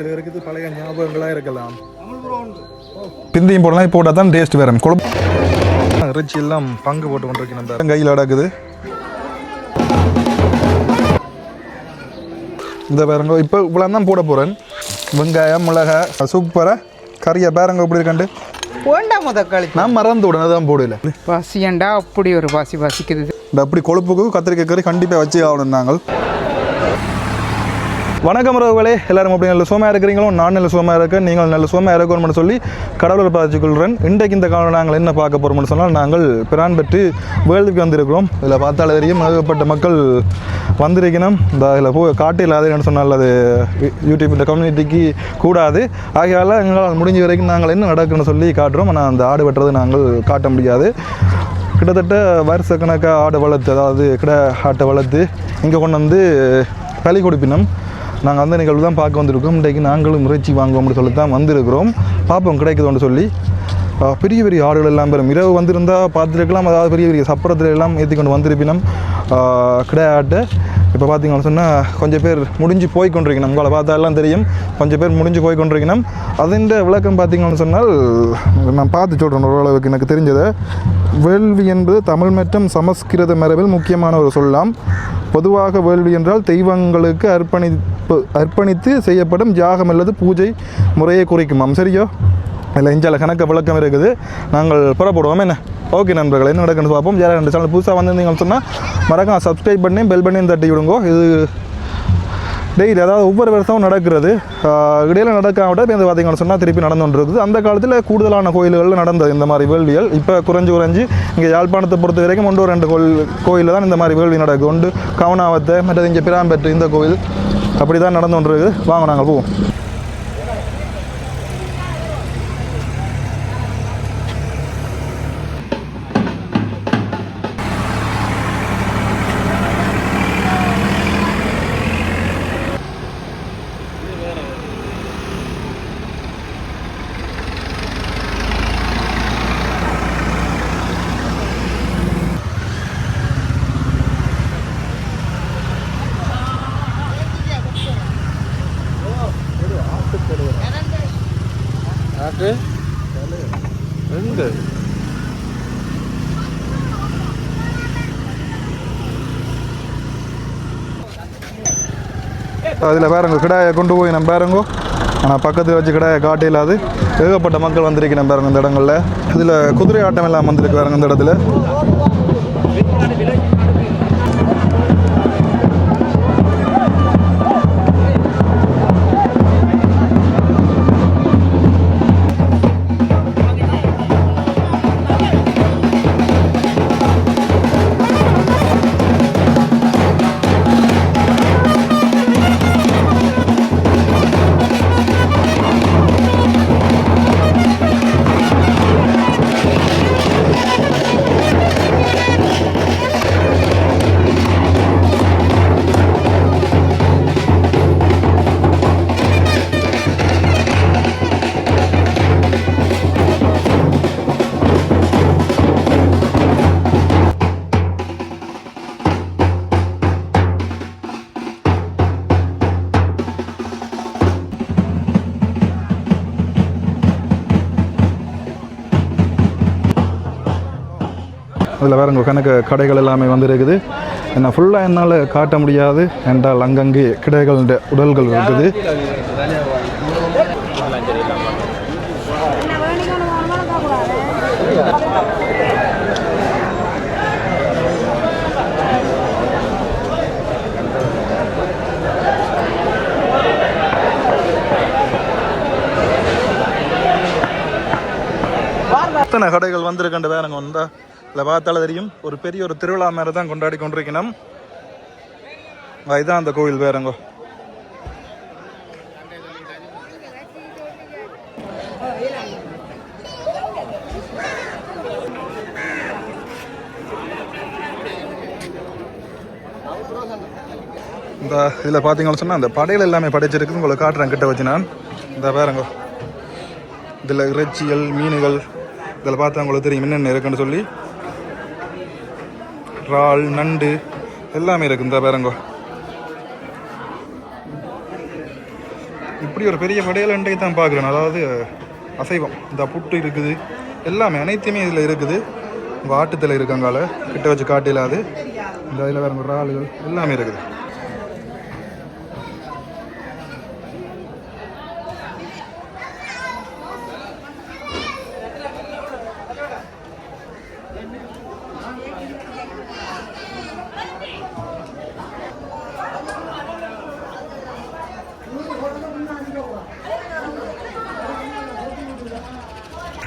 சில பேருக்கு இது பழைய ஞாபகங்களாக இருக்கலாம். பிந்தியும் போடலாம், போட்டால் தான் டேஸ்ட் வேறு. குழம்பு இறைச்சி எல்லாம் பங்கு போட்டு கொண்டிருக்கேன். நம்ம கையில் அடக்குது. இந்த பேரங்க இப்போ இவ்வளோ தான் போட போகிறேன். வெங்காயம், மிளகாய், சூப்பராக கறியை பேரங்க இப்படி இருக்காண்டு வேண்டாம் முதக்காளி நான் மறந்து உடனே தான் போடல. பசியண்டா அப்படி ஒரு பசி பசிக்குது. இந்த அப்படி கொழுப்புக்கு கத்திரிக்காய் கறி கண்டிப்பாக வச்சு ஆகணும் நாங்கள். வணக்கம் உறவுகளே, எல்லாரும் அப்படி நல்ல சோமாக இருக்கிறீங்களோ? நான் நல்ல சோமாக இருக்கேன், நீங்கள் நல்ல சோமாக இருக்கணும்னு சொல்லி கடவுளை பார்த்துக்கொள்கிறேன். இன்றைக்கு இந்த காலம் நாங்கள் என்ன பார்க்க போகிறோம்னு சொன்னால், நாங்கள் பிரான் பெற்று வேர்ல்டுக்கு வந்திருக்கிறோம். இதில் பார்த்தாலே தெரியும் ஏகப்பட்ட மக்கள் வந்திருக்கணும். இந்த இதில் போய் காட்டு இல்லாதுன்னு சொன்னால் அது யூடியூப் இந்த கம்யூனிட்டிக்கு கூடாது. ஆகையால் எங்களால் முடிஞ்ச வரைக்கும் நாங்கள் என்ன நடக்குன்னு சொல்லி காட்டுறோம். ஆனால் அந்த ஆடு வெட்டுறது நாங்கள் காட்ட முடியாது. கிட்டத்தட்ட வருஷக்கணக்காக ஆடு வளர்த்து, அதாவது கிட ஆட்டை வளர்த்து இங்கே கொண்டு வந்து பலி கொடுப்பினோம். நாங்கள் அந்த நிகழ்வு தான் பார்க்க வந்திருக்கோம். இன்றைக்கு நாங்களும் இறைச்சி வாங்குவோம்னு சொல்லி தான் வந்திருக்கிறோம். பார்ப்போம் கிடைக்குதோன்னு சொல்லி. பெரிய பெரிய ஆடுகள் எல்லாம் பெறும். இரவு வந்திருந்தால் பார்த்துருக்கலாம். அதாவது பெரிய பெரிய சப்பரத்தில் எல்லாம் ஏற்றி கொண்டு வந்திருப்பினோம் கிடையாட்டு. இப்போ பார்த்தீங்கன்னு சொன்னால் கொஞ்சம் பேர் முடிஞ்சு போய் கொண்டிருக்கணும். உங்களை பார்த்தா எல்லாம் தெரியும், கொஞ்சம் பேர் முடிஞ்சு போய் கொண்டிருக்கணும். அதிൻ്റെ விளக்கம் பார்த்தீங்கன்னு சொன்னால் நான் பார்த்து சொல்கிறேன் ஓரளவுக்கு எனக்கு தெரிஞ்சதை. வேள்வி என்பது தமிழ் மற்றும் சமஸ்கிருத மரபில் முக்கியமான ஒரு சொல்லலாம். பொதுவாக வேள்வி என்றால் தெய்வங்களுக்கு அர்ப்பணித்து செய்யப்படும் தியாகம் அல்லது பூஜை முறையை குறிக்குமாம். சரியோ? இல்லை இஞ்சால கணக்க விளக்கம் இருக்குது. நாங்கள் புறப்படுவோம். என்ன ஓகே நண்பர்கள், என்ன நடக்குன்னு பார்ப்போம். யாராவது ரெண்டு சேனல் புதுசாக வந்திருந்தீங்கன்னு சொன்னால் மறக்காம சப்ஸ்கிரைப் பண்ணி பெல் பண்ணி தட்டி விடுங்கோ. இது டெய்லி, அதாவது ஒவ்வொரு வருஷமும் நடக்கிறது. இடையில நடக்காம விட இப்போ பார்த்தீங்கன்னு சொன்னால் திருப்பி நடந்து கொண்டு இருக்குது. அந்த காலத்தில் கூடுதலான கோயில்களில் நடந்தது இந்த மாதிரி வேள்விகள். இப்போ குறைஞ்சி இங்கே யாழ்ப்பாணத்தை பொறுத்த வரைக்கும் 1-2 கோயிலில் தான் இந்த மாதிரி வேள்வி நடக்குது. ஒன்று கவனாவத்தை, மற்றது இங்கே பிராம்பெற்று இந்த கோயில். அப்படி தான் நடந்து கொண்டு இருக்குது. வாங்க நாங்கள் போவோம். அதில் பாருங்க கிடாயை கொண்டு போய் நம்ம பாருங்கோ. ஆனால் பக்கத்தில் வச்சு கிடாயை காட்ட இல்லாது ஏகப்பட்ட மக்கள் வந்திருக்கணும் பாருங்க இந்த இடங்களில். இதில் குதிரை ஆட்டம் எல்லாம் வந்திருக்கு பாருங்க இந்த இடத்துல. அதில் வேறுங்க கணக்கு கடைகள் எல்லாமே வந்துருக்குது. என்ன ஃபுல்லாக என்னால் காட்ட முடியாது என்றால் அங்கங்கே கிடைகளுடைய உடல்கள் இருக்குது. எத்தனை கடைகள் வந்திருக்கின்ற வேறுங்க வந்தா இல்லை பார்த்தாலும் தெரியும். ஒரு பெரிய ஒரு திருவிழா மாதிரி தான் கொண்டாடி கொண்டிருக்கணும். இதுதான் அந்த கோவில் வேறுங்கோ. இந்த இதில் பார்த்தீங்கன்னு சொன்னால் அந்த படையில் எல்லாமே படைச்சிருக்குது. உங்களை காட்டுறேன் கிட்ட வச்சு நான். இந்த வேறுங்கோ இதில் இறைச்சிகள், மீன்கள் இதில் பார்த்தா உங்களுக்கு தெரியும் என்னென்ன இருக்குன்னு சொல்லி. இறால், நண்டு எல்லாமே இருக்குது. இந்த பாருங்கோ இப்படி ஒரு பெரிய படையல் இன்றைக்கு தான் பார்க்குறேன். அதாவது அசைவம், இந்த புட்டு இருக்குது, எல்லாமே அனைத்துமே இதில் இருக்குது. உங்கள் ஆட்டுத்தலை இருக்காங்கால கிட்ட வச்சு காட்டிலாது. இந்த இதில் வேறு ஒரு ஆளுகள் எல்லாமே இருக்குது.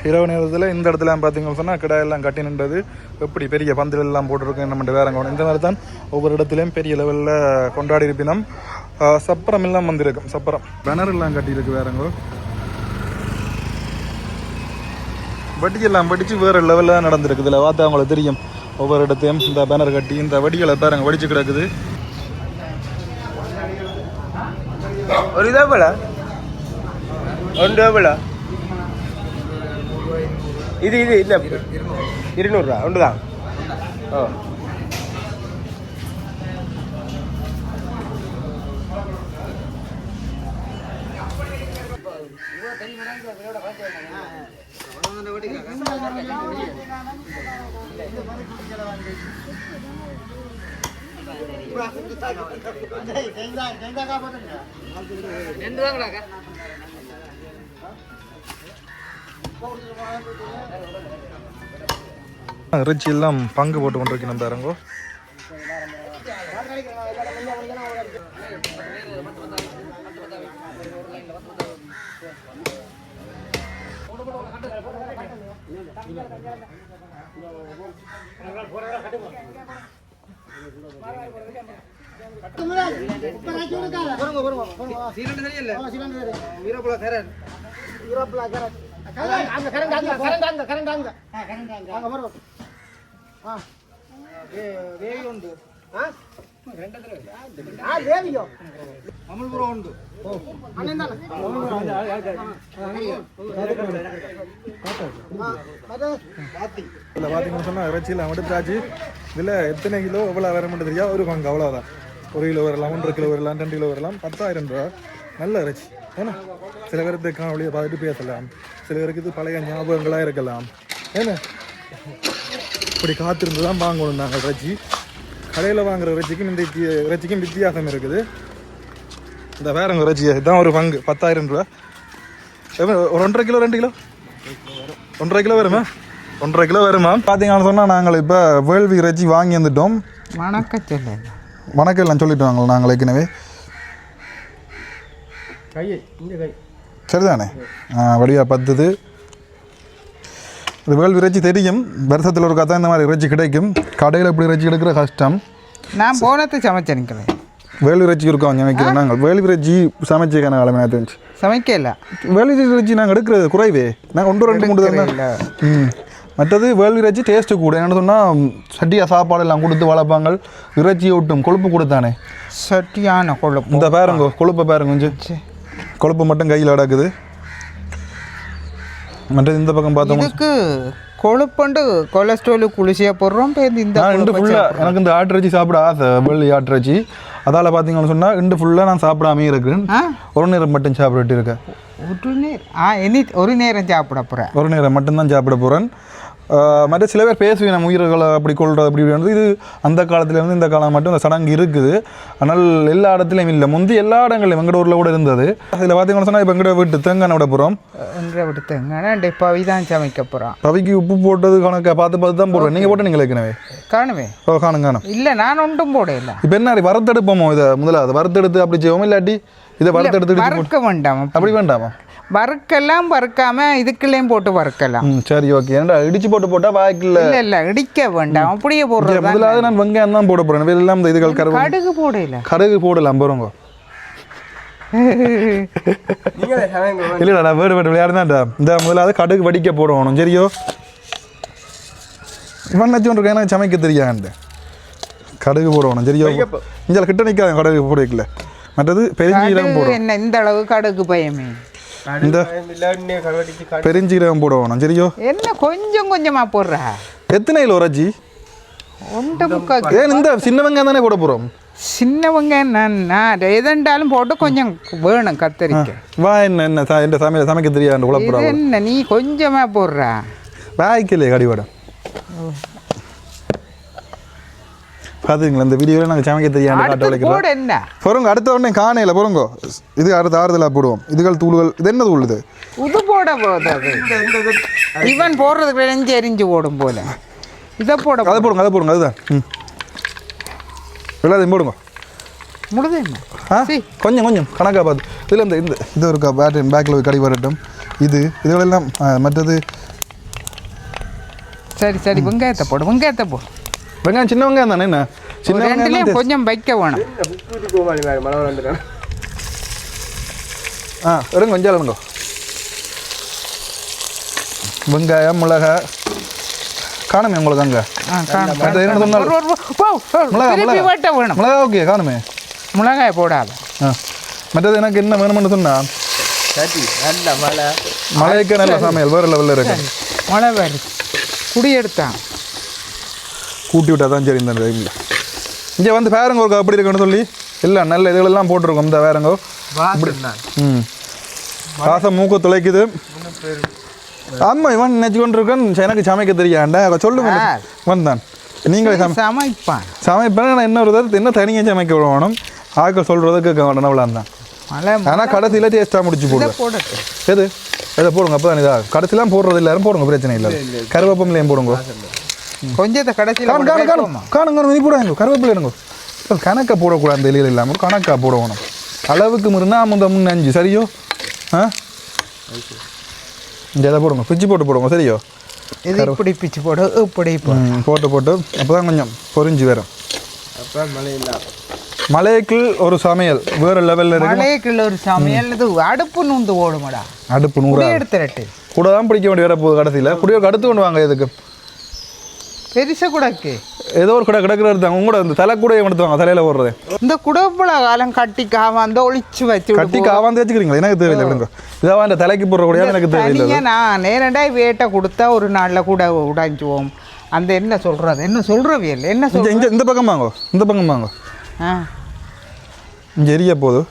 இரவு நேரத்தில் இந்த இடத்துல பார்த்தீங்கன்னு சொன்னால் கிடாயெல்லாம் கட்டி நின்றது, எப்படி பெரிய பந்தல் எல்லாம் போட்டிருக்கு நம்ம வேறங்க. இந்த மாதிரி தான் ஒவ்வொரு இடத்துலையும் பெரிய லெவலில் கொண்டாடி இருப்பினும். சப்பரம் எல்லாம் வந்திருக்கும், சப்பரம் பேனர் எல்லாம் கட்டியிருக்கு வேறங்கோ. வட்டியெல்லாம் படித்து வேறு லெவலில் நடந்திருக்கு. இதில் பார்த்தா அவங்களுக்கு தெரியும் ஒவ்வொரு இடத்தையும் இந்த பேனர் கட்டி இந்த வடிகளை பாருங்க வடிச்சு கிடக்குது. ஒரு இதா போல ஒன்று போல இது இல்லை 200 ஒன்று தான். ஓ இறைச்சி எல்லாம் பங்கு போட்டு கொண்டிருக்கணும் பாருங்கோ. இதில் பார்த்தீங்கன்னு சொன்னால் இறைச்சியில் எடுத்தாச்சு. இதில் எத்தனை கிலோ எவ்வளோ வர மட்டும் தெரியா, ஒரு பங்கு அவ்வளோதான். 1 கிலோ வரலாம், 1.5 கிலோ வரலாம், 2 கிலோ வரலாம். 10,000 ரூபா நல்ல இறைச்சி. ஏன்னா சில பேருக்கு காணொலியை பார்த்துட்டு பேசலாம், சில பேருக்கு இது பழைய ஞாபகங்களாக இருக்கலாம். ஏன்னா இப்படி காத்திருந்து தான் வாங்கணும் நாங்கள் இறைச்சி. கடையில் வாங்குற இறைச்சிக்கும் இந்த இறைச்சிக்கும் வித்தியாசம் இருக்குது. இந்த வேறங்க இறைச்சி இதுதான் ஒரு பங்கு 10,000 ரூபா. ஒரு 1.5 கிலோ 2 கிலோ 1.5 கிலோ வருமா? 1.5 கிலோ வருமா? பார்த்தீங்கன்னு சொன்னால் நாங்கள் இப்போ வேள்வி இறைச்சி வாங்கி வந்துட்டோம். வணக்கம் எல்லாம் சொல்லிட்டு வாங்க நாங்கள் ஏற்கனவே. சரிதானே? வடிவா பத்துது. இது வேள்வி இறைச்சி தெரியும், வருஷத்தில் ஒரு கதை இந்த மாதிரி இறைச்சி கிடைக்கும். கடையில் இப்படி இறைச்சி எடுக்கிற கஷ்டம். நான் போனத்தை சமைச்சேன். வேள்வி இறைச்சி இருக்கோம் சமைக்கிறோம். நாங்கள் வேள்வி இறைச்சி சமைச்சிக்கான காலமே தெரிஞ்சு சமைக்கல. வேள்வி இறைச்சி நாங்கள் எடுக்கிறது குறைவே. நாங்கள் 1 2 3 தான். மற்றது வேள்வி இறைச்சி டேஸ்ட்டு கூட. என்னென்னு சொன்னால் சட்டியாக சாப்பாடு எல்லாம் கொடுத்து வளர்ப்பாங்க. இறைச்சியை விட்டும் கொழுப்பு கொடுத்தானே, சட்டியான கொழுப்பு. இந்த பாருங்க கொழுப்பை பாருங்க, கொஞ்சம் கொழுப்பு மட்டும் கையில் அடக்குது. மற்றது இந்த பக்கம் பார்த்தோம், இதுக்கு கொழுப்புண்டு கொலஸ்ட்ரால் குளிர்ச்சியாக போடுறோம். இந்த இண்டு ஃபுல்லாக எனக்கு இந்த ஆட்டிறைச்சி சாப்பிட ஆசை, வெள்ளி ஆட்டிறைச்சி. அதால் பார்த்தீங்கன்னு சொன்னால் இண்டு ஃபுல்லாக நான் சாப்பிடாமே இருக்கேன். ஒரு நேரம் மட்டும் சாப்பிட்டு இருக்கேன். ஒரு நேரம் சாப்பிட போகிறேன். ஒரு நேரம் மட்டும்தான் சாப்பிட போகிறேன். மற்ற சில பேர் பேசுவேன் நம்ம உயிர்களை அப்படி கொள்வது அப்படி வந்து இது அந்த காலத்துலேருந்து இந்த காலம் மட்டும் இந்த சடங்கு இருக்குது. ஆனால் எல்லா இடத்துலையும் இல்லை. முந்தி எல்லா இடங்களையும் எங்கட ஊரில் கூட இருந்தது. அதில் பார்த்தீங்கன்னு சொன்னால் இப்போ எங்கட வீட்டு தேங்காய் விட போகிறோம். எங்கட வீட்டு தேங்காய் பவி தான் சமைக்க போகிறோம். பவிக்கு உப்பு போட்டது கணக்கை பார்த்து தான் போடுறேன். நீங்கள் போட்டு நீங்கள் ஏற்கனவே காணுமே? ஓ காணும். இல்லை நான் ஒன்றும் போட இல்லை. இப்போ என்ன வறுத்தெடுப்போமோ? இதை முதலாவது வறுத்தெடுத்து அப்படி செய்வோம், இல்லாட்டி இதை வறுத்தெடுத்து வறுக்க வேண்டாமா? அப்படி வேண்டாமா? வறுக்கலாம், வறுக்காம இதுக்குள்ளேயும் போட்டு வறுக்கலாம். சரி ஓகே. ஏன்டா இடிச்சு போட்டா வாய்க்கில்ல. இல்லை இடிக்க வேண்டாம், அப்படியே போடுறது. முதலாவது நான் வெங்காயம் தான் போட போறேன். எல்லாம் இந்த இதுகள் கடுகு போடல. கடுகு போடலாம் போறோங்க. இல்லடா நான் வேறு விளையாடுதான்டா. இந்த முதலாவது கடுகு வடிக்க போடணும். சரியோ? இவன் வச்சு எனக்கு சமைக்க தெரியாது. கடுகு போடணும். சரியோ? இங்கே கிட்ட நிற்காத கடுகு போடல. மற்றது பெருஞ்சீரகம் போடும். என்ன இந்த அளவு கடுகு பயமே? இந்த பெருஞ்சீரகம் போடணும். சரியோ? என்ன கொஞ்சம் கொஞ்சமா போடுற? எத்தனை கிலோ இறைச்சி? 1.25. ஏன் இந்த சின்ன வெங்காயம் தானே போட போகிறோம்? சின்னவங்க நான் எதெண்டாலும் போட்டு கொஞ்சம் வேணும் கத்தரிக்காய். வா என்ன என்ன இந்த சமையல் சமைக்க தெரியாது இது குழப்பம் என்ன நீ கொஞ்சமாக போடுறா. வாய்க்கலையே கடிவாடம் பார்த்துங்களா இந்த வீடியோவில் நாங்கள் சமைக்க தெரியாது காட்ட அடுத்து வளைக்கிறோம் போட என்ன பொறுங்க அடுத்த உடனே காணையில் பொறுங்கோ இது அடுத்த ஆறுதலாக போடுவோம் இதுகள் தூள்கள் இது என்ன தூள் இது இது போட போதாது. இவன் போடுறதுக்கு எரிஞ்சு எரிஞ்சு போடும் போல இதை போட அதை போடுங்க அதை போடுங்க அதுதான் ம் எல்லாத்தையும் போடுங்க முழுது என்ன ஆ கொஞ்சம் கொஞ்சம் கணக்காக பார்த்து இதில் இந்த இந்த இது இருக்கா பேக்கில் போய் கடி வரட்டும் இதுகளெல்லாம் மற்றது சரி சரி வெங்காயத்தை போடு வெங்காயத்தை போடு. வெங்காயம் சின்ன வெங்காயம் தானே என்ன சின்ன ரெண்டுலேயும் வெங்காயம் கொஞ்சம் வைக்க வேணும். மழை வந்துடுறேன். இருங்க கொஞ்சம் இருங்கோ வெங்காயம் மிளகா காணுமே உங்களுக்கு அங்கே அது என்ன சொன்னாலும் திருப்பி வெட்ட வேணும். மிளகா ஓகே காணுமே மிளகாய் போடாத. மற்றது எனக்கு என்ன வேணும்னு சொன்னால் சரி நல்ல மழை மழைக்கு நல்ல சமையல் வேறு லெவலில் இருக்கு மழை வேறு குடி எடுத்தான் கூட்டி விட்டா தான் சரி இந்த டைமில் இங்கே வந்து வேறங்க ஒரு அப்படி இருக்குன்னு சொல்லி இல்லை நல்ல இதுகளெல்லாம் போட்டிருக்கோம் இந்த வேறங்கோ ம் வாசம் மூக்க துளைக்குது ஆமாம் இவன் நினச்சி கொண்டு இருக்கேன் எனக்கு சமைக்க தெரியாண்டா சொல்லுங்க வந்தான் நீங்களே சமைப்பான் சமைப்பேன் நான் என்ன ஒரு என்ன தனியாக சமைக்க விடணும் ஆக்கள் சொல்கிறதுக்கு அவ்வளோதான் தான் மழை ஆனால் கடைசியில் டேஸ்ட்டாக முடிச்சு போடுவேன் போடட்டு எது எதை போடுங்க அப்போ தான் இதாக கடைசிலாம் போடுறது எல்லாரும் போடுங்க பிரச்சனை இல்லை கருவேப்பமிலையும் போடுங்க கொஞ்சத்தை கடைசியில் காணுங்க நீ போடுவாங்க கருவேப்பிலை எடுங்க கணக்காக போடக்கூடாது அந்த இலையில் இல்லாமல் கணக்காக போடணும் அளவுக்கு முன்னா முன்ன 5 சரியோ ஆ இந்த இதை போடுங்க பிச்சு போட்டு போடுங்க சரியோ இது இப்படி பிச்சு போடு இப்படி போட்டு போட்டு அப்போ தான் கொஞ்சம் பொரிஞ்சு வரும் அப்போ மழை இல்லை மலைக்கு ஒரு சமையல் வேறு லெவலில் இருக்கு மலைக்குள்ள ஒரு சமையல் இது அடுப்பு நூந்து ஓடுமாடா அடுப்பு 100 எடுத்துரட்டு கூட தான் பிடிக்க வேண்டிய வர போகுது கடைசியில் குடியோருக்கு அடுத்து கொண்டு வாங்க இதுக்கு பெருச குடக்கு ஏதோ ஒரு கடை கிடக்கிற எடுத்தாங்க உங்களோட இந்த தலை கூட எடுத்துவாங்க தலையில் போடுறது இந்த குடப்புல காலம் கட்டிக்காம அந்த ஒளிச்சு வச்சு கட்டி காவாந்து வச்சுக்கிறீங்களா எனக்கு தேவையில்லை விடுங்க இதாக இந்த தலைக்கு போடுற கூட எனக்கு தேவையில்லை நான் நேரண்டா வேட்டை கொடுத்தா ஒரு நாளில் கூட உடைஞ்சுவோம் அந்த என்ன சொல்றவியல் என்ன இங்கே இந்த பக்கம் வாங்கோ இந்த பக்கம் வாங்கோ இங்கே எரிய போகுது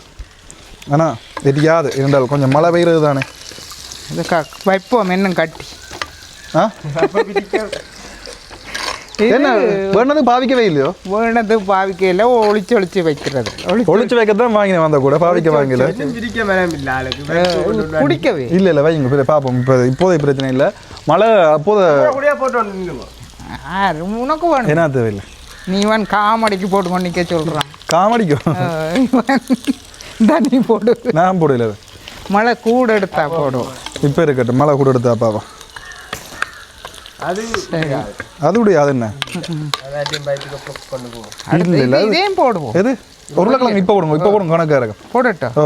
ஆனால் எரியாது இருந்தால் கொஞ்சம் மழை பெய்கிறது தானே இது வைப்போம் என்ன கட்டி ஆ என்ன வேணது பாவிக்கவே இல்லையோ வேணது பாவிக்கையில் ஒளிச்சு வைக்கிறது ஒளிச்சு வைக்கத்தான் வாங்கினேன் வந்தால் கூட பாவிக்க வாங்கல குடிக்கவே இல்லை வைங்க பார்ப்போம் இப்போதைய பிரச்சனை இல்லை மழை அப்போது உனக்கு வேணும் என்ன தேவையில்லை நீ இவன் காமெடிக்கு போட்டு கொண்டிக்க சொல்கிறான் காமெடிக்கும் தண்ணி போடு நான் போடல மழை கூட எடுத்தா போடுவோம் இப்போ இருக்கட்டும் மழை கூட எடுத்தா பாப்பா அது அதுடைய அது என்ன இல்லை இதையும் போடுவோம் எது உருளைக்கிழங்கு இப்போ போடுங்க கணக்காக இருக்கும் போடட்டும் ஓ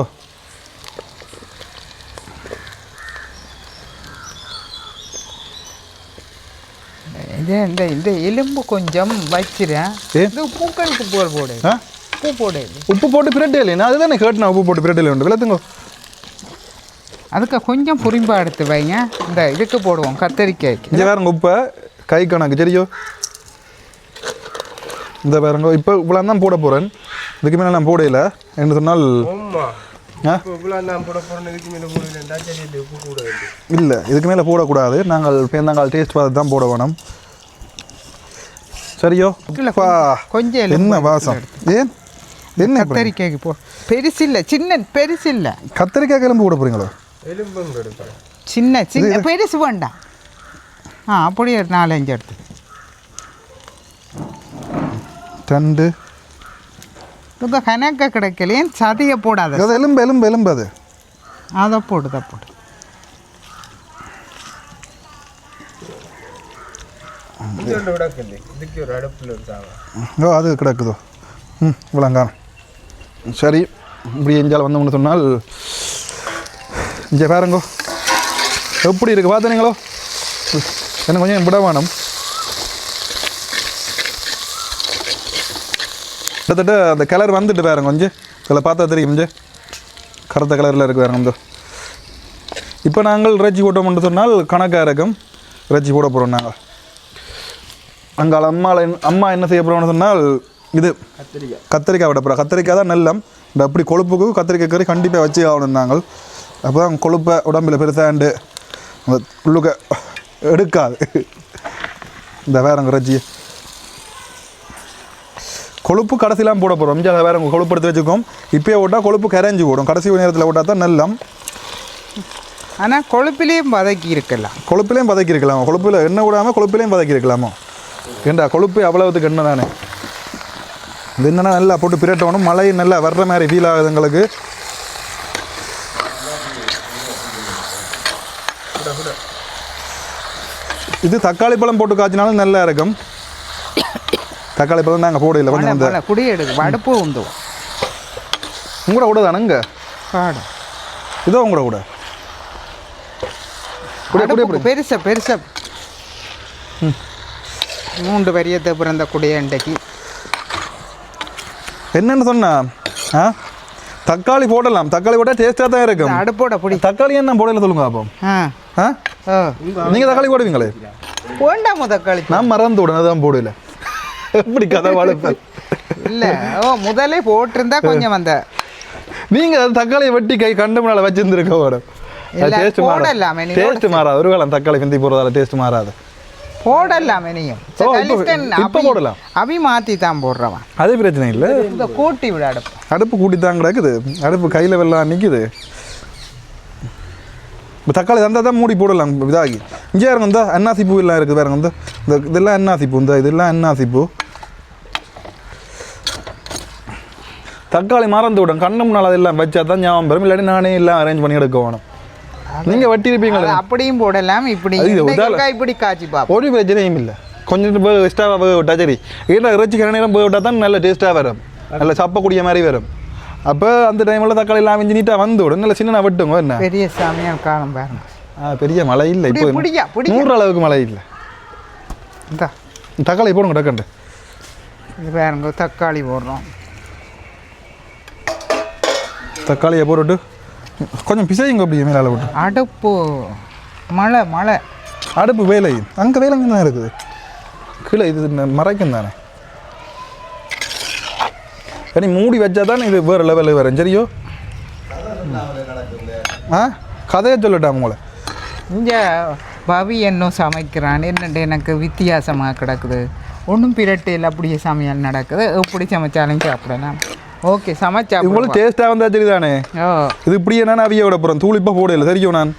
இந்த எலும்பு கொஞ்சம் வச்சிரேன் இது பூக்களுக்கு போடு உப்பு போடு உப்பு போட்டு பிரட்டே இல்லையா அதுதானே கேட்டுனா உப்பு போட்டு பிரட்டே உண்டு விளத்துங்க அதுக்கு கொஞ்சம் புரிம்பா எடுத்து வைங்க இந்த இதுக்கு போடுவோம் கத்தரிக்காய்க்கு இங்கே வேறுங்க உப்பை கை கணக்கு சரியோ இந்த வேறுங்க இப்போ இவ்வளோ தான் போட போகிறேன் இதுக்கு மேலே நான் போடையில என்று சொன்னால் இல்லை இதுக்கு மேலே போடக்கூடாது நாங்கள் பேர்ந்தாங்கால் டேஸ்ட் பார்த்து தான் போட வேணும் சரியோ கொஞ்சம் என்ன வாசம் ஏன் என்ன கத்தரிக்காய்க்கு போ பெருசில்லை சின்ன பெருசில்லை கத்தரிக்காய் கிளம்பு போட போகிறீங்களோ சின்ன பெருசு வேண்டாம் அப்படியே 4-5 எடுத்து 2 இப்போ கணக்க கிடைக்கலையும் சதையை போடாது எலும்பு அது அதை போடு அது கிடக்குதோ இவ்வளோங்கான சரி இப்படி எஞ்சால் வந்தோம்னு சொன்னால் இங்கே பாருங்கோ எப்படி இருக்குது பார்த்துனீங்களோ எனக்கு கொஞ்சம் விட வேணும் கிட்டத்தட்ட அந்த கலர் வந்துட்டு பாருங்க கொஞ்சம் இதில் பார்த்தா தெரியும் கொஞ்சம் கருத்த கலரில் இருக்கு பாருங்க இந்த இப்போ நாங்கள் இறைச்சி போட்டோம்னு சொன்னால் கணக்காக இருக்கும் இறைச்சி போட போகிறோம் நாங்கள் அங்கால அம்மா என்ன செய்ய போகிறோம்னு சொன்னால் இது கத்திரிக்காய் கத்திரிக்காய் விட போகிறோம். கத்திரிக்காய் தான் நல்லம். இந்த அப்படி கொழுப்புக்கு கத்திரிக்காய் கறி கண்டிப்பாக வச்சு ஆகணும் நாங்கள். அப்போ தான் கொழுப்பை உடம்பில் பெருசாண்டு உள்ளுக்க எடுக்காது. இந்த வேறங்க ரஜ்ஜி கொழுப்பு கடைசிலாம் போட போகிறோம். இங்கே வேற கொழுப்பு எடுத்து வச்சுக்கோம். இப்போயே ஓட்டால் கொழுப்பு கரைஞ்சி போடும். கடைசி நேரத்தில் ஓட்டால் தான் நல்லம். ஆனால் கொழுப்பிலையும் வதக்கி இருக்கலாம். கொழுப்பிலையும் பதக்கி இருக்கலாமா? கொழுப்பில் எண்ணெய் விடாமல் கொழுப்பிலையும் பதக்கி இருக்கலாமா? ஏண்டா கொழுப்பு அவ்வளவுக்கு எண்ணெய் தானே. இது என்னென்னா நல்லா போட்டு பிரட்டணும். மழை நல்லா வர்ற மாதிரி ஃபீல் ஆகுது எங்களுக்கு. இது தக்காளி பழம் போட்டு காய்ச்சினாலும் நல்லா இருக்கும். தக்காளி பழம் நாங்கள் போடையில் கொஞ்சம் வந்து குடி எடுக்கும் அடுப்பு உந்துவோம். உங்களோட கூட தானுங்க காடு இதோ உங்களோட கூட பெருசா பெருசா 3 வரியத்தை பிறந்த குடிய அண்டைக்கு என்னன்னு சொன்னா தக்காளி போடலாம். தக்காளி போட்டால் டேஸ்ட்டாக தான் இருக்கும். அடுப்போட பிடி தக்காளி என்ன போடையில் சொல்லுங்க அப்போ. நீங்கள் தக்காளி போடுவீங்களே? வேண்டாமோ தக்காளி? நான் மறந்து விடணும். அதுதான் போடல. எப்படி கதை வளர்ப்பேன் இல்லை. முதலே போட்டிருந்தா கொஞ்சம் வந்த நீங்கள் அது தக்காளியை வெட்டி கை கண்டு முன்னால் வச்சுருந்துருக்க மேடம். டேஸ்ட் மாறாது. ஒரு வேளை தக்காளி பிந்தி போடுறதால டேஸ்ட் மாறாது. போடலாம் இனியும். இப்போ போடலாம். அவி மாற்றி தான் போடுறவன். அது பிரச்சனை இல்லை. இந்த கூட்டி விட அடுப்பு அடுப்பு கூட்டி தான் கிடக்குது. அடுப்பு கையில் வெள்ளம் நிற்குது. இப்போ தக்காளி தந்தால் தான் மூடி போடலாம். இதாகி இங்கே இருங்க. இந்த அன்னாசி பூ எல்லாம் இருக்குது பாருங்க. இந்த இதெல்லாம் அன்னாசி பூ. இந்த இதெல்லாம் அன்னாசி பூ. தக்காளி மறந்து விடும். கண்ணு முன்னால் அதெல்லாம் வச்சா தான் ஞாபகம் வரும். இல்லாட்டி நானே எல்லாம் அரேஞ்ச் பண்ணி எடுக்க வேணும். நீங்கள் வெட்டி இருப்பீங்களா? அப்படியும் போடலாம். இப்படி இப்படி காய்ச்சி பார்ப்போம். ஒரு பிரச்சனையும் இல்லை. கொஞ்சம் எக்ஸ்ட்ராவாக விட்டா சரி. ஏன்னா இறைச்சி நேரம் போய் விட்டால் தான் நல்ல டேஸ்ட்டாக வரும். நல்ல சப்பக்கூடிய மாதிரி வரும். அப்போ அந்த டைமில் தக்காளி எல்லாம் வெஞ்சு நீட்டாக வந்து விடும். நல்ல சின்ன வெட்டுங்க. என்ன பெரிய சாமியாக காலம் பாருங்க. பெரிய மழை இல்லை. இப்போ 100 அளவுக்கு மழை இல்லை. இந்த தக்காளி போடுங்க டக்கண்டு. இது பாருங்க தக்காளி போடுறோம். தக்காளியை போட்டுட்டு கொஞ்சம் பிசைங்க. அப்படியே மேலே விட்டு அடுப்பு மழை மழை அடுப்பு வேலை அங்கே வேலைங்க தான் இருக்குது. கீழே இது மறைக்கும் தானே. சரி மூடி வச்சா தானே இது வேறு லெவலில் வரும். சரியோ? கதையை சொல்லட்டான் உங்களை. இங்கே பவி இன்னும் சமைக்கிறான். என்னண்டு எனக்கு வித்தியாசமாக கிடக்குது. ஒன்றும் பிரட்டையில் அப்படியே சமையல் நடக்குது. எப்படி சமைச்சாலும் சாப்பிடலாம். ஓகே சமைச்சா உங்களுக்கு டேஸ்ட்டாக வந்தால் சரி தானே. இது இப்படியே நான் அவிய விட போகிறேன். தூள் இப்போ போடல. சரியோ? நான்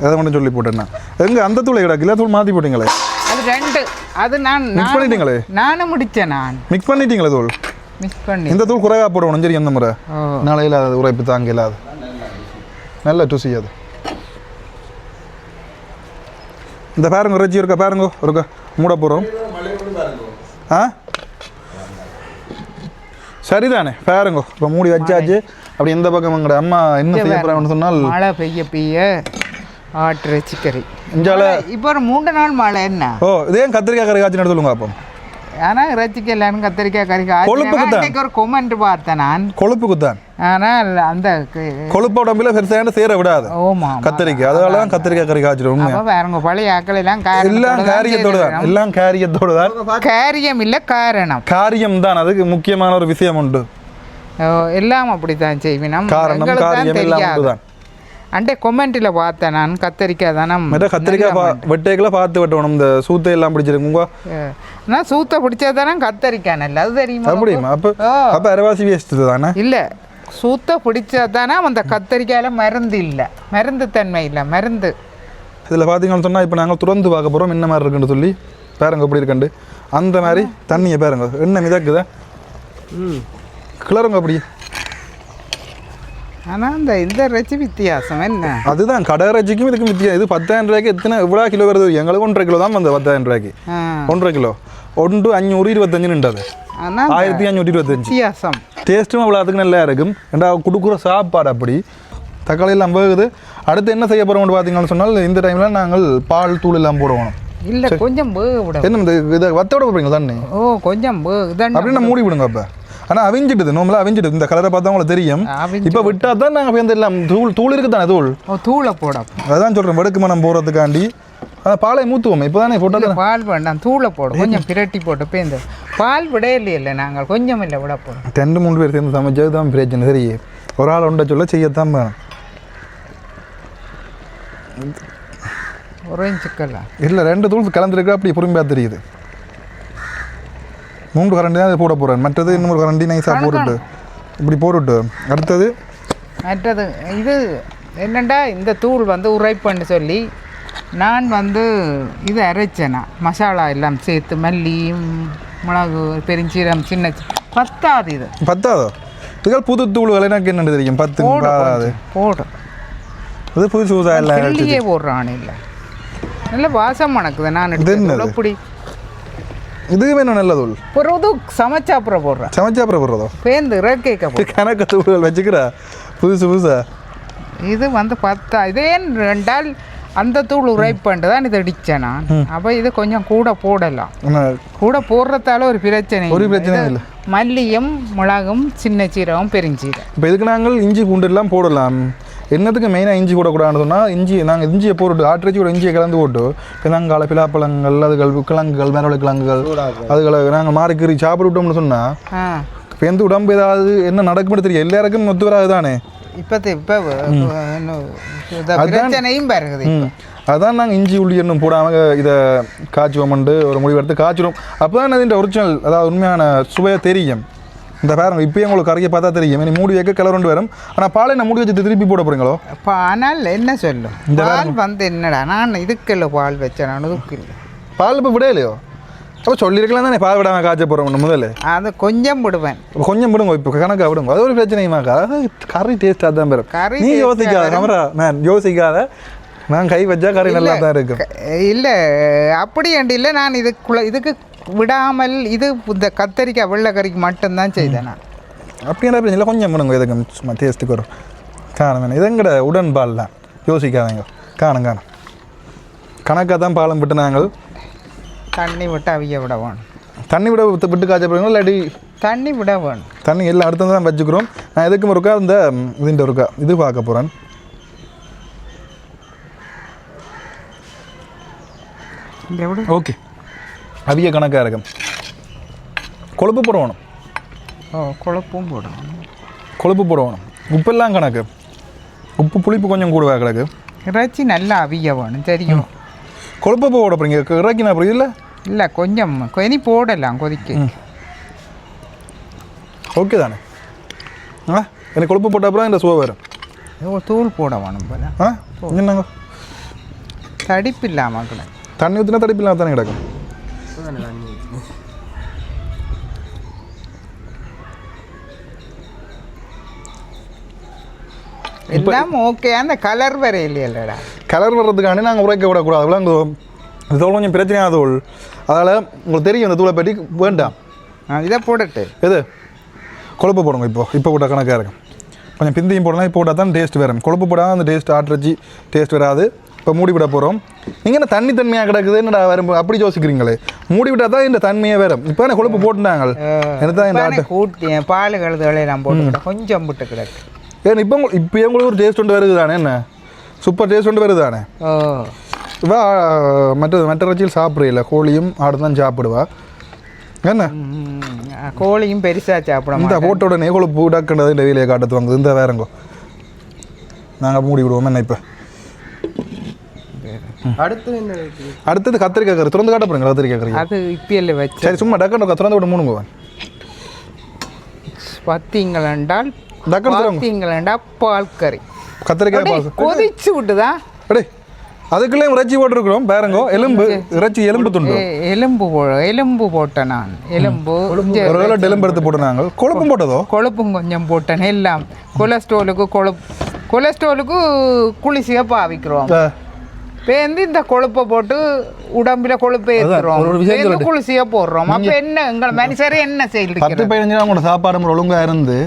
அதை மட்டும் சொல்லி போட்டேன்னா எங்கே அந்த தூளை கிடக்கு. தூள் மாற்றி போட்டிங்களே. அது 2 அது நான் மிக்ஸ் பண்ணிட்டீங்களே. நானும் முடித்தேன். நான் மிக்ஸ் பண்ணிட்டீங்களே. தூள் மிக்ஸ் பண்ணி இந்த தூள் குறைவாக போடணும். சரி அந்த முறை நாளையில் அது உரைப்பு தாங்க இல்லாது. நல்ல ருசி அது. இந்த பாருங்க இறைச்சி இருக்கா பாருங்க. இருக்கா மூட போகிறோம். சரிதானே பாருங்க. இப்போ மூடி வச்சாச்சு. அப்படி எந்த பக்கம் எங்கட அம்மா என்ன செய்ய போகிறாங்கன்னு சொன்னால் மழை பெய்ய ஆட்டு சிக்கரி இஞ்சால இப்போ ஒரு 3 நாள் மழை. என்ன இதே கத்திரிக்காய் கறி காய்ச்சி சொல்லுங்க அப்போ. ஆனால் இறைச்சிக்கு எல்லாரும் கத்திரிக்காய் கறி கொழுப்புக்கு தான். ஒரு கொமெண்ட் பார்த்தேன் நான். கொழுப்புக்கு தான். ஆனால் அந்த கொழுப்பு உடம்புல பெருசாக சேர விடாது. ஓமா கத்திரிக்காய். அதனால தான் கத்திரிக்காய் கறி காய்ச்சிடும். வேறங்க பழைய ஆக்கள் எல்லாம் காரியத்தோடு தான். எல்லாம் காரியத்தோடு தான். காரியம் இல்லை காரணம். காரியம் தான். அதுக்கு முக்கியமான ஒரு விஷயம் உண்டு. எல்லாம் அப்படித்தான் செய்வேன். காரணம் காரியம் எல்லாம் தான். அண்டே கொமெண்ட்டில் பார்த்தேன் நான். கத்திரிக்காய் தானே கத்திரிக்காய் வெட்டைகளை பார்த்து வெட்டணும். இந்த சூத்தை எல்லாம் பிடிச்சிருக்குங்க. ஆனால் சூத்தை பிடிச்சா தானே கத்திரிக்காய் நல்ல. அது தெரியுமா? அப்படியுமா? அப்போ அரைவாசி வேஸ்ட் தானே. இல்லை சூத்தை பிடிச்சா தானே அந்த கத்திரிக்காயில் மருந்து இல்லை. மருந்து தன்மை இல்லை. மருந்து இதில் பார்த்தீங்கன்னு சொன்னால் இப்போ நாங்கள் துறந்து பார்க்க போகிறோம். என்ன மாதிரி இருக்குன்னு சொல்லி பாருங்க. எப்படி இருக்குண்டு அந்த மாதிரி தண்ணியை பாருங்க. என்ன மிதக்குதா கிளறுங்க அப்படி. ஆனால் இந்த இறைச்சி வித்தியாசம் என்ன. அதுதான் கடை இறைச்சிக்கும் இதுக்கும் வித்தியாசம். இது 10,000 ரூபாய்க்கு எத்தனை எவ்வளோ கிலோ வருது? எங்களுக்கு 1.5 கிலோ தான் வந்தது. 10,000 ரூபாய்க்கு 1.5 கிலோ 525 நின்றது. 1525 வித்தியாசம். டேஸ்ட்டும் அவ்வளோ அதுக்கு நல்லா இருக்கும். ஏன்னா கொடுக்குற சாப்பாடு அப்படி. தக்காளி எல்லாம் வேகுது. அடுத்து என்ன செய்ய போகிறோம்னு பார்த்தீங்கன்னு சொன்னால் இந்த டைமில் நாங்கள் பால் தூள் எல்லாம் போடுவோம். இல்லை கொஞ்சம் விட என்ன இதை வத்த விட போகிறீங்க தண்ணி? கொஞ்சம் அப்படின்னு மூடி விடுங்க. அப்போ ஆனால் அவிஞ்சிடுது. நோம்பலாக அவிஞ்சிடுது. இந்த கலரை பார்த்தா உங்களுக்கு தெரியும். இப்போ விட்டால் தான் நாங்கள் எல்லாம் தூள் இருக்குது தானே. தூளை போட அதான் சொல்கிறேன். வடுக்கு மனம் போகிறதுக்காண்டி அதான் பாலை மூத்துவோம் இப்போ தானே போட்டால் இல்ல, பால் வேண்டாம், தூளை போடும், கொஞ்சம் பிரட்டி போட்டு பேந்து பால் விட இல்லையில்ல, நாங்கள் கொஞ்சம் இல்லை விட போகிறோம். 2-3 பேர் சேர்ந்து சமைச்சது தான் பிரச்சனை. சரி, ஒரு ஆள் உண்ட சொல்ல செய்யத்தான் வேணும். ஒரு சிக்கலாம் இல்லை 2 தூள் கலந்துருக்கு, அப்படி பொறுமையாக தெரியுது. 3 கரண்டி தான் அதை போட போகிறேன். மற்றது இன்னொரு கரண்டி நைஸாக போட்டுட்டு இப்படி போட்டுட்டு அடுத்தது மற்றது இது என்னண்டா, இந்த தூள் வந்து உரைப்புன்னு சொல்லி நான் வந்து இது அரைச்சேனா மசாலா எல்லாம் சேர்த்து மல்லி மிளகு பெருஞ்சீரம் சின்ன பத்தாது. இது பத்தாதோ? இதுக்கால் புது தூள்கள் எனக்கு என்ன தெரியும், 10 பத்தாது போடும். இது புதுசு புதுசாக இல்லை கிள்ளியே போடுறான். இல்லை நல்ல வாசம் மணக்குது. நான் எடுத்து அப்படி இதுவே வேணும் நல்ல தூள். பொறுது சமைச்சா அப்புறம் போடுறேன். சமைச்சா அப்புறம் போடுறதோ? பேருந்து இறக்க கணக்கு தூள்கள் வச்சுக்கிறா புதுசு புதுசா. இது வந்து பத்தா. இதே 2 ஆள் அந்த தூள் உரைப்பண்டு தான் இது அடித்தேன் நான். அப்போ இது கொஞ்சம் கூட போடலாம். கூட போடுறதால ஒரு பிரச்சனை இல்லை. மல்லியும் மிளகும் சின்ன சீரகம் பெருஞ்சீரகம். இப்போ இதுக்கு நாங்கள் இஞ்சி பூண்டு எல்லாம் போடலாம். என்னத்துக்கு மெயினாக இஞ்சி போடக்கூடாதுன்னு சொன்னால் நாங்கள் இஞ்சியை போட்டு ஆட்டிறைச்சியோட இஞ்சியை கலந்து போட்டு பிணங்கால பிலாப்பழங்கள் அதுகள் கிழங்குகள் மரவள்ளி கிழங்குகள் அதுகளை நாங்கள் மாறிக்கறி சாப்பிட்டுட்டோம்னு சொன்னால் இப்போ எந்த உடம்பு ஏதாவது என்ன நடக்கும்னு தெரியும். எல்லாருக்கும் ஒத்து வராது தானே. இப்போ பிரச்சனையும் பாருங்க. அதான் நாங்கள் இஞ்சி உள்ளி இன்னும் போடாமல் இதை காய்ச்சுவோம்ண்டு ஒரு முடிவு எடுத்து காய்ச்சிடும். அப்போ தான் இதுன்ற ஒரிஜினல், அதாவது உண்மையான சுவையாக தெரியும். இந்த பாருங்க இப்போயே உங்களுக்கு கரையை பார்த்தா தெரியும். இனி மூடி வைக்க கலர் கொண்டு வரும். ஆனால் பாலை நான் மூடி வச்சு திருப்பி போட போகிறீங்களோ? ஆனால் என்ன சொல்லும், பால் வந்து என்னடா நான் இதுக்கு பால் வச்சேன், நான் இதுக்கு இல்லை பால் இப்போ விடையிலையோ? அப்போ சொல்லியிருக்கலாம் தானே பால் விடாமல் காய்ச்ச போகிறோம் முதல்ல. அது கொஞ்சம் விடுவேன். கொஞ்சம் விடுங்க, இப்போ கணக்காக விடுங்க. அது ஒரு பிரச்சனையுமாக்கா. அதாவது கறி டேஸ்ட்டாக தான் பெறும். கறி நீ யோசிக்காத கமரா, நான் யோசிக்காத. நான் கை வச்சா கறி நல்லா தான் இருக்கும். இல்லை அப்படி இல்லை, நான் இதுக்கு விடாமல் இது இந்த கத்தரிக்காய் வெள்ளைக்கறிக்கு மட்டும்தான் செய்தேன் நான். அப்படின்னா பிரச்சனை இல்லை, கொஞ்சம் விடுங்க. இதுக்கு சும்மா டேஸ்ட்டுக்கு வரும். காணும் வேணும். இதுங்கட உடன்பால் தான், யோசிக்காதீங்க. காணும் கணக்காக தான் பாலம் விட்டு நாங்கள் தண்ணி விட்டு அவிய விட வேணும். தண்ணி விட்டு காய்ச்ச போகிறீங்களா இல்லாட்டி தண்ணி விட வேணும்? தண்ணி எல்லாம் அடுத்து தான் வச்சுக்கிறோம். நான் எதுக்கும் இருக்கா இந்த இதுன்ற இருக்கா இது பார்க்க போகிறேன். ஓகே, அவிய கணக்காக இருக்கும். கொழுப்பு போடணும். கொழுப்பும் போடணும். கொழுப்பு போடணும். உப்பெல்லாம் கணக்கு. உப்பு புளிப்பு கொஞ்சம் கூடுவா கிடக்கு. இறைச்சி நல்லா அவிய வேணும் தெரியும். கொழுப்பு போட போகிறீங்க இறக்கினா அப்படி இல்லை? இல்லை கொஞ்சம் இனி போடலாம் கொதிக்க. ஓகே தானே? எனக்கு கொழுப்பு போட்ட அப்புறம் இந்த சுவை வரும். தூள் போட வேணும் போல. என்னங்க தடிப்பு இல்லாமல் கூட தண்ணி ஊற்றினா தடிப்பு இல்லாமல் தானே கிடக்கும். எல்லாம் ஓகே. அந்த கலர் வர இல்லையல்லடா. கலர் வர்றதுக்காண்டி நாங்கள் உரைக்க விடக்கூடாது. அவ்வளோ இந்த தூள் கொஞ்சம் பிரச்சனையான தூள். அதனால் உங்களுக்கு தெரியும் இந்த தூளை பற்றி வேண்டாம். இதை போடட்டு எது கொழுப்பு போடுங்க. இப்போ போட்டால் கணக்காக இருக்கும். கொஞ்சம் பிந்தியும் போடலாம். இப்போ போட்டால் தான் டேஸ்ட் வரும். கொழுப்பு போடாமல் அந்த டேஸ்ட் ஆட்டிறச்சி டேஸ்ட் வராது. இப்போ மூடி விட போகிறோம். நீங்கள் என்ன தண்ணியாக கிடக்குது என்னடா வரும் அப்படி யோசிக்கிறீங்களே. மூடி விட்டால் தான் இந்த தன்மையே வரும். இப்போ என்ன கொழுப்பு போட்டுனாங்க என்னதான் இந்த ஆட்டை கூட்டி பால் கழுதுகளையெல்லாம் போட்டு கொஞ்சம் விட்டு கிடக்கு. ஏன்னா இப்போ உங்களுக்கு ஒரு டேஸ்ட் ஒன்று வருது தானே. என்ன சூப்பர் டேஸ்ட் ஒன்று வருது தானே. இவா மற்ற இறைச்சியில் சாப்பிட்றீல்ல, கோழியும் ஆடு தான் சாப்பிடுவா. என்ன கோழியும் பெருசாக சாப்பிட இந்த போட்ட உடனே கொழுப்பு டக்குன்றது இந்த வேலையை காட்டுத்து வாங்குது. இந்த வேறங்கோ நாங்கள் மூடி விடுவோம். என்ன இப்போ அடுத்தது கத்திரிக்காய் கறி திறந்து காட்ட போகிறீங்க. கத்திரிக்காய் கறி அது இப்பியல்ல வச்சு சரி சும்மா டக்குன்னு திறந்து விட மூணுங்க. பார்த்தீங்களென்றால் பால் கறி கத்திரிக்காய் பால் கொதிச்சு விட்டுதான் அடே அதுக்குள்ளே இறைச்சி போட்டுருக்குறோம். பேரங்கோ எலும்பு இறைச்சி எலும்பு துண்டு எலும்பு போட்டேன் நான். எலும்பு ஒரு வேளை எலும்பு எடுத்து போட்டு நாங்கள் கொழுப்பும் போட்டதோ கொழுப்பும் கொஞ்சம் போட்டேன். எல்லாம் கொலஸ்ட்ரோலுக்கு குளிசியாக பாவிக்கிறோம். பேருந்து இந்த கொழுப்பை போட்டு உடம்புல கொழுப்பை ஏற்றுறோம், குளிசியாக போடுறோம். அப்போ என்ன எங்களை மனுஷரே என்ன செய்யறது? 10-15 நாள் உங்களோட சாப்பாடு ஒழுங்காக இருந்து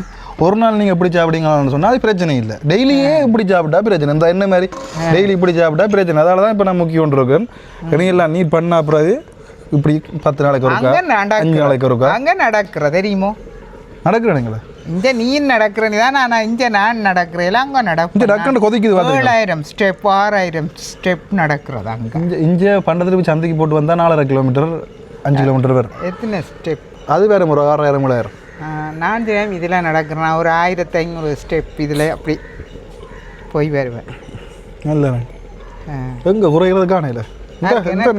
ஒரு நாள் நீங்கள் இப்படி சாப்பிட்டீங்கன்னு சொன்னால் அது பிரச்சனை இல்லை. டெய்லியே இப்படி சாப்பிட்டா பிரச்சனை. இந்த என்ன மாதிரி டெய்லி இப்படி சாப்பிட்டா பிரச்சனை. அதனால தான் இப்போ நான் முக்கியம் ஒன்று இருக்கேன். எல்லாம் நீட் பண்ண பிறகு இப்படி 10 நாளைக்கு ஒருக்கா 5 நாளைக்கு ஒருக்கா அங்கே நடக்கிற தெரியுமோ நடக்கிறேனுங்களே. இங்க நீ நடக்கிறேன்னு தான் நான் இங்க நான் நடக்கிறேன் அங்க இங்கே நடக்கிறேன் டக்குன்னு கொதிக்குது பார்த்தீங்களா 7000 ஸ்டெப் 6000 ஸ்டெப் நடக்கிறது அங்க இங்கே பண்டத்தில் போய் சந்தைக்கு போட்டு வந்தால் 4.5 கிலோமீட்டர் 5 கிலோமீட்டர் வரும் எத்தனை ஸ்டெப் அது வேறு ஒரு 6000 7,000 நான் தெரியாம இதில் நடக்கிறேன் ஒரு 1500 ஸ்டெப் இதில் அப்படி போய் வருவேன் நல்ல எங்கே குறைகிறது காணையில்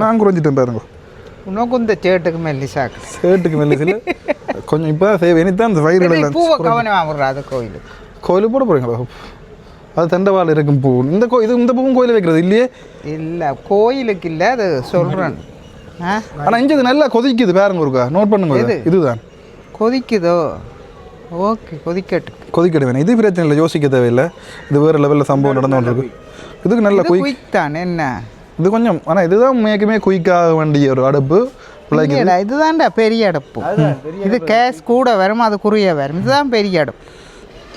நான் குறைஞ்சிட்டேன் பாருங்க உனக்கும் இந்த சேட்டுக்கு மெல்லிசாக்கு சேட்டுக்கு மெல்லிசில் கொஞ்சம் இப்போ சேவை இனித்தான் அந்த வயிறுகள் பூவை கவனமாக விடுறாது கோயிலுக்கு கோயிலுக்கு போட போகிறீங்களா அது தண்டவாள் இருக்கும் பூ இந்த இது இந்த பூவும் கோயிலில் வைக்கிறது இல்லையே இல்லை கோயிலுக்கு இல்லை அது சொல்கிறேன் ஆனால் இங்கே இது நல்லா கொதிக்குது பாருங்க ஒருக்கா நோட் பண்ணுங்க இதுதான் கொதிக்குதோ ஓகே கொதிக்கட்டு கொதிக்கட்டு வேணும் இது பிரச்சனை இல்லை யோசிக்க தேவையில்லை இது வேறு லெவலில் சம்பவம் நடந்து கொண்டிருக்கு இதுக்கு நல்ல குயிக் தான் என்ன இது கொஞ்சம் ஆனால் இதுதான் மேக்குமே குயிக்காக வேண்டிய ஒரு அடுப்பு இதுதான்டா பெரிய அடுப்பு இது கேஸ் கூட வரும் அது குறைய வரும் இதுதான் பெரிய அடுப்பு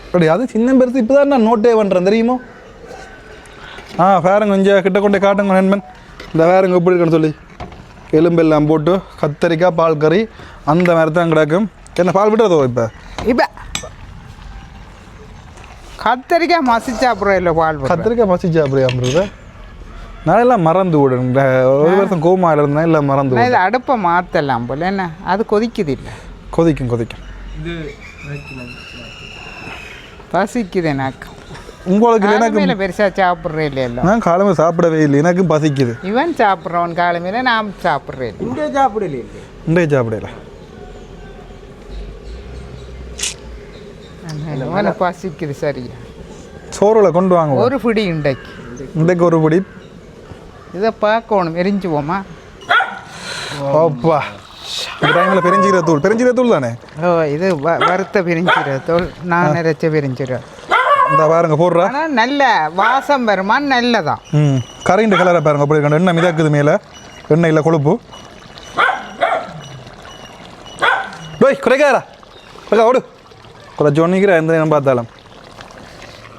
அப்படி அது சின்ன பெருசு இப்போ தான் நான் நோட்டே பண்ணுறேன் தெரியுமோ வேறுங்க கொஞ்சம் கிட்ட கொண்டே காட்டுங்க நண்பன் இந்த வேறுங்க எப்படி இருக்குன்னு சொல்லி எலும்பெல்லாம் போட்டு கத்தரிக்காய் பால் கறி அந்த மாதிரி தான் கிடக்கும் என்ன பால் விட்டுறதோ இப்போ இப்போ கத்தரிக்காய் மசிச்சா அப்புறம் இல்லை பால் கத்திரிக்காய் மசிச்சா அப்படியாம்றது நான் எல்லாம் மறந்து விடுறேன் ஒரு வருஷம் கோமாவில் இருந்தேன் எல்லாம் மறந்து இது அடுப்பை மாற்றலாம் போல என்ன அது கொதிக்குது இல்லை கொதிக்கும் இது பசிக்குது எனக்கு உங்களுக்கு எனக்கு பெருசாக சாப்பிட்றே இல்லையல்ல நான் காலமே சாப்பிடவே இல்லை எனக்கு பசிக்குது இவன் சாப்பிட்றவன் காலமையில நான் சாப்பிட்றேன் இங்கே சாப்பிடல இன்றைய சாப்பிடல இவனை பசிக்குது சரியா சோறுல கொண்டு வாங்க ஒரு பிடி இன்றைக்கு ஒரு பிடி இதை பார்க்கணும் எரிஞ்சுவோமா ஓப்பா இந்த டைமில் பெருஞ்சீர தூள் தானே ஓ இது வறுத்த பெருஞ்சீர தூள் நான் இறைச்ச பெருஞ்சீர இந்த பாருங்க போடுறா ஆனால் நல்ல வாசம் வருமா நல்லதான் கரைண்ட கலரை பாருங்க அப்படி இருக்கணும் எண்ணெய் மிதக்குது மேலே எண்ணெய் இல்லை கொழுப்பு டோய் குறைக்காரா ஓடு கொஞ்சம் சொன்னிக்கிற எந்த நேரம் பார்த்தாலும்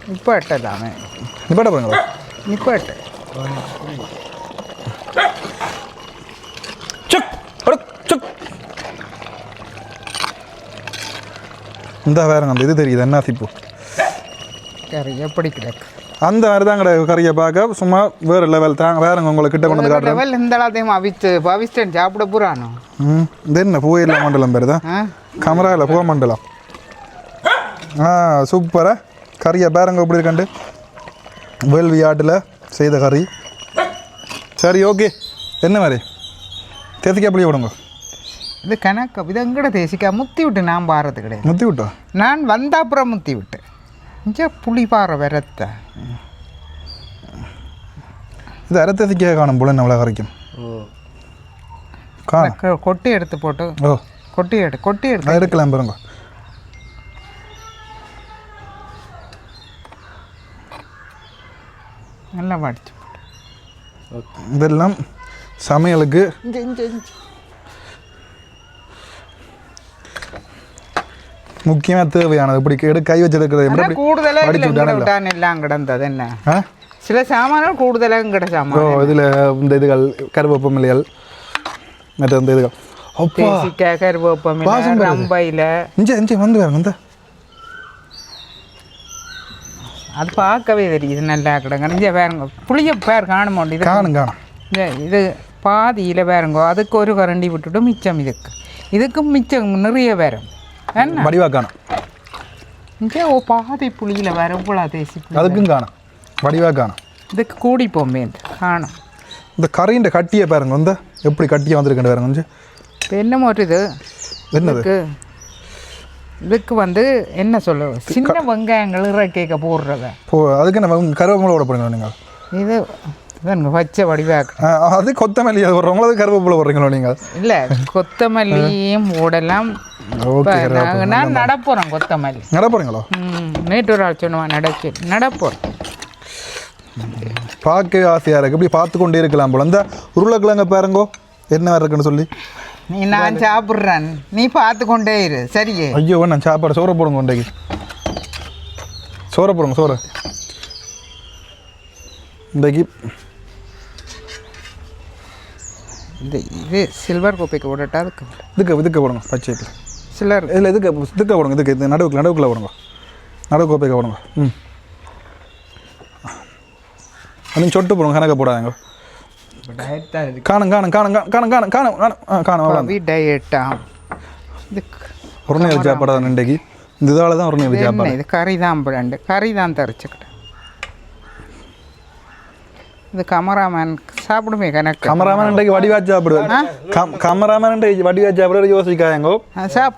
நிப்பாட்டலாமே நிப்பாட்ட பாருங்களா நிப்பாட்டு இந்த வேறுங்க அந்த இது தெரியுது என்ன சிப்பு கறி எப்படி கிடக்கு அந்த மாதிரி தான் கிடையாது கறியை பார்க்க சும்மா வேறு லெவல் தான் வேறுங்க உங்களை கிட்ட கொண்டு வந்து காட்டுறேன் லெவல் இந்த எல்லாத்தையும் அவிச்சேன் சாப்பிட போகிறானோ இது என்ன பூவையில் மண்டலம் பேர் தான் கமராவில் பூ மண்டலம் சூப்பராக கறியை பாருங்க எப்படி இருக்காண்டு வேள்வி ஆட்டில் செய்த கறி சரி ஓகே என்ன மாதிரி தேசிக்கா அப்படி விடுங்க இது கணக்கு இது எங்கட தேசிக்கா முத்தி விட்டு நான் பாரது கிடையாது முத்தி விட்டோம் நான் வந்த அப்புறம் முத்தி விட்டு இங்கே புளி பாறை விரத்த இது அரை தேசிக்காக காணும் போல நம்மளை கறிக்கும் கொட்டி எடுத்து போட்டு கொட்டி எடுத்து எடுக்கலாம் பாருங்க நல்லா வடிச்சு இதெல்லாம் சமையலுக்கு முக்கியமாக தேவையானது இப்படி கை வச்சிருக்கிறது கூடுதலாக எல்லாம் கிடந்தது என்ன சில சாமான்கள் கூடுதலாக கிட சாமான் இதில் இந்த இதுகள் கருவேப்பமில்லைகள் மற்ற இந்த இதுகள் கருவேப்பமில்லை ரம்பையில் வந்து வேறு இந்த அது பார்க்கவே தெரியுது நல்லா கிடங்க இங்கே வேறுங்க புளிய பேர் காண மாட்டேது காணும் இது பாதியில் வேறுங்கோ அதுக்கு ஒரு கரண்டி விட்டுட்டு மிச்சம் இதுக்கும் மிச்சம் நிறைய வேறும் என்ன வடிவா காணும் இங்கே பாதி புளியில் வேறு இவ்வளோ தேசி அதுக்கும் காணும் வடிவா காணும் இதுக்கு கூடி போமே காணும் இந்த கறியின் கட்டியை பாருங்க வந்து எப்படி கட்டியாக வந்திருக்கேன் பாருங்க கொஞ்சம் இப்போ என்னமோ இது என்னது இதுக்கு வந்து என்ன சொல்ல சின்ன வெங்காயங்கள் இறக்கைக்க போடுறத அதுக்கு என்ன கருவேப்பிலை போட போறீங்களா நீங்கள் இது இதானுங்க பச்சை வடிவாக்க அது கொத்தமல்லி அது போடுறவங்களா அது கருவேப்பிலை போடுறீங்களோ நீங்கள் இல்லை கொத்தமல்லியும் போடலாம் நான் நடப்போகிறேன் கொத்தமல்லி நடப்போறீங்களோ நேற்று ஒரு ஆள் சொன்னுவான் நடப்போகிறேன் பார்க்கவே ஆசையாக இருக்குது இப்படி பார்த்து கொண்டே இருக்கலாம் போல இந்த உருளைக்கிழங்க பாருங்கோ என்ன வேறு இருக்குன்னு சொல்லி நீ நான் சாப்பிட்றேன் நீ பார்த்து கொண்டே இரு சரியே ஐயோ நான் சாப்பாடு சோறை போடுங்க கொண்டேக்கு சோறை போடுங்க சோறை இன்றைக்கு இது சில்வர் கோப்பைக்கு போடட்டா இதுக்கு போடுங்க பச்சைக்கு சிலர் இதில் இதுக்க போடுங்க, இதுக்கு நடுவுக்குள்ளே போடுங்க, நடுவு கோப்பைக்க போடுங்க. நீங்கள் சொட்டு போடுங்க, கணக்க போடாதீங்க. டயட் தான் இருக்கு. காணும் டயட்டா இது ஒரு நேரம் சாப்பிடாத இன்றைக்கு இந்த இதால் தான் ஒரு நேரம் என்ன சாப்பாடு. இது கறி தான் பிராண்டு, கறி தான் தரிச்சுக்கிட்டேன். இது கமராமேன் சாப்பிடுமே கணக்கு. கமராமேன் இன்றைக்கு வடிவாச்சு சாப்பிடுவேன். கமராமேன் இன்றைக்கு வடிவாச்சு சாப்பிட யோசிக்காதீங்கோ.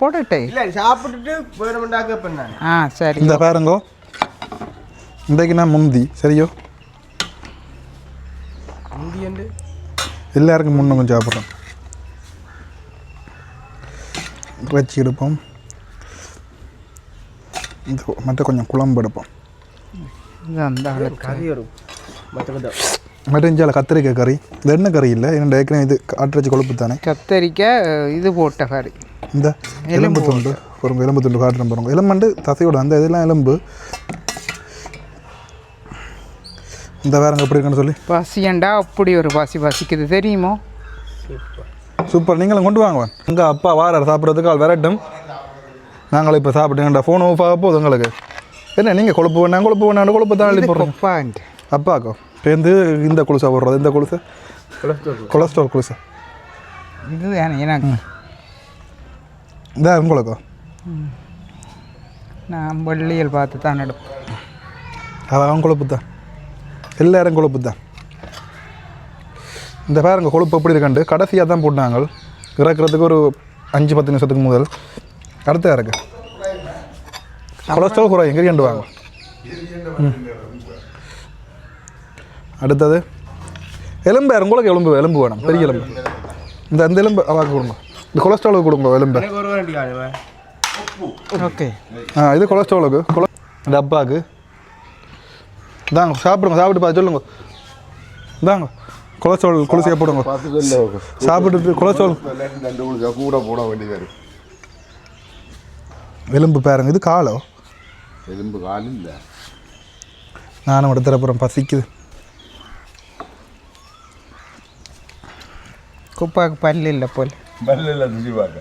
போட்டுட்டே இல்லை சாப்பிட்டுட்டு போயிடமாட்டாக்க பண்ணாங்க. சரி. இந்த பாருங்கோ, இன்றைக்கு நான் முந்தி சரியோ இந்தியண்டு எல்லாருக்கும் முன்னும் கொஞ்சம் சாப்பிட்றோம். இறைச்சி எடுப்போம், இந்த மற்ற கொஞ்சம் குழம்பு எடுப்போம். இது அந்த அளவுக்கு கறி வரும் மற்ற மற்ற இஞ்சால கத்திரிக்காய் கறி, இது என்ன கறி இல்லை, என்னோட ஏற்கனவே இது ஆட்டிறைச்சி கொழுப்பு தானே. கத்தரிக்காய் இது போட்ட கறி, இந்த எலும்பு துண்டு ஒரு எலும்பு துண்டு காட்டுறேன் பாருங்க. எலும்பு தசையோட அந்த இதெல்லாம் எலும்பு. இந்த வேறங்க எப்படி இருக்குன்னு சொல்லி பசியண்டா அப்படி ஒரு பசிக்குது தெரியுமோ. சூப்பர், நீங்களும் கொண்டு வாங்க. எங்கள் அப்பா வார சாப்பிட்றதுக்கு அவள் விரட்டும். நாங்களும் இப்போ சாப்பிட்டுங்கண்டா ஃபோன் ஆஃப் ஆக போகுது உங்களுக்கு. என்ன நீங்கள் கொழுப்பு வேணாம் கொழுப்பு தான் எழுதி போடுறோம். அப்பாக்கோ பேருந்து இந்த குளுசா போடுறது, இந்த குளுசு கொலஸ்ட்ரால் குளுசா இது எனக்கு இந்த உங்களுக்கோ நான் வெள்ளியல் பார்த்து தான் எடுப்பேன். அவன் கொழுப்பு தான், எல்லாரும் கொழுப்பு தான். இந்த பாருங்க கொழுப்பு எப்படி இருக்காண்டு கடைசியாக தான் போட்டாங்க. இறக்குறதுக்கு ஒரு 5-10 நிமிஷத்துக்கு முதல். அடுத்த இறக்கு கொலஸ்ட்ரால் குறை எங்கே கண்டு வாங்க. அடுத்தது எலும்பு. உங்களுக்கு எலும்பு வேணும், பெரிய எலும்பு. இந்த எலும்பு அவாக்கு கொடுங்க, இந்த கொலஸ்ட்ராலுக்கு கொடுங்க எலும்பு. ஓகே. இது கொலஸ்ட்ராலுக்கு, இந்த அப்பாவுக்கு தாங்க. சாப்பிட்டு பார்த்து சொல்லுங்க. தாங்க கொலஸ்ட்ரால் குளிசையை போடுங்க. சாப்பிட்டுட்டு கொலஸ்ட்ரால் கூட போட வேண்டியது. எலும்பு பாருங்க, இது காலோ எலும்பு கால் இல்லை. நானும் எடுத்துறப்புறம் பசிக்குது. குப்பாக்கு பல்லு இல்லை போல். பல்ல இல்லை துணி பார்க்க.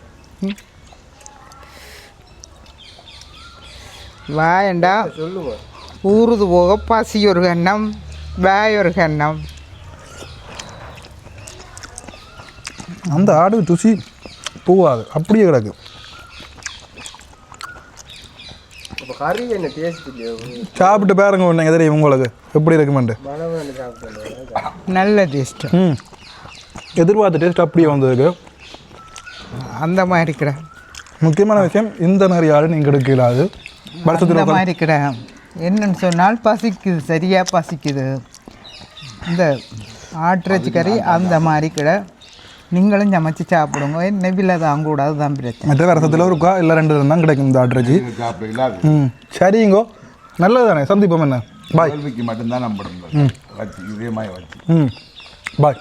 வாயண்டா சொல்லுங்க. ஊறுது போக பசி ஒரு கண்ணம், வாய் ஒரு கண்ணம். அந்த ஆடு ருசி பூவாது, அப்படியே கிடக்கு. இப்போ கறி என்ன டேஸ்ட் இல்லையோ. சாப்பிட்டு பாருங்க ஒன்றுங்க தெரியும் உங்களுக்கு எப்படி இருக்குமெண்டு. மனம் சாப்பிட்டேன். நல்ல டேஸ்ட்டு. எதிர்பார்த்த டேஸ்ட் அப்படியே வந்ததுக்கு. அந்த மாதிரி கிட முக்கியமான விஷயம், இந்த மாதிரி ஆடு நீங்கள் எடுக்கலாது. அந்த மாதிரி கிட என்னன்னு சொன்னால் பசிக்குது, சரியாக பசிக்குது. இந்த ஆட்டிறைச்சி கறி அந்த மாதிரி கிட நீங்களும் சமைச்சு சாப்பிடுங்க. நெவில தான் கூடாது தான் பிரச்சனை. மற்ற வருஷத்தில் ஒருக்கா இல்லை 2 தான் கிடைக்கும் இந்த ஆட்டிறைச்சி. சரிங்கோ, நல்லது தானே. சந்திப்போம். என்ன பாய். மட்டும்தான் நம்பணும். இதே மாதிரி வச்சு பாய்.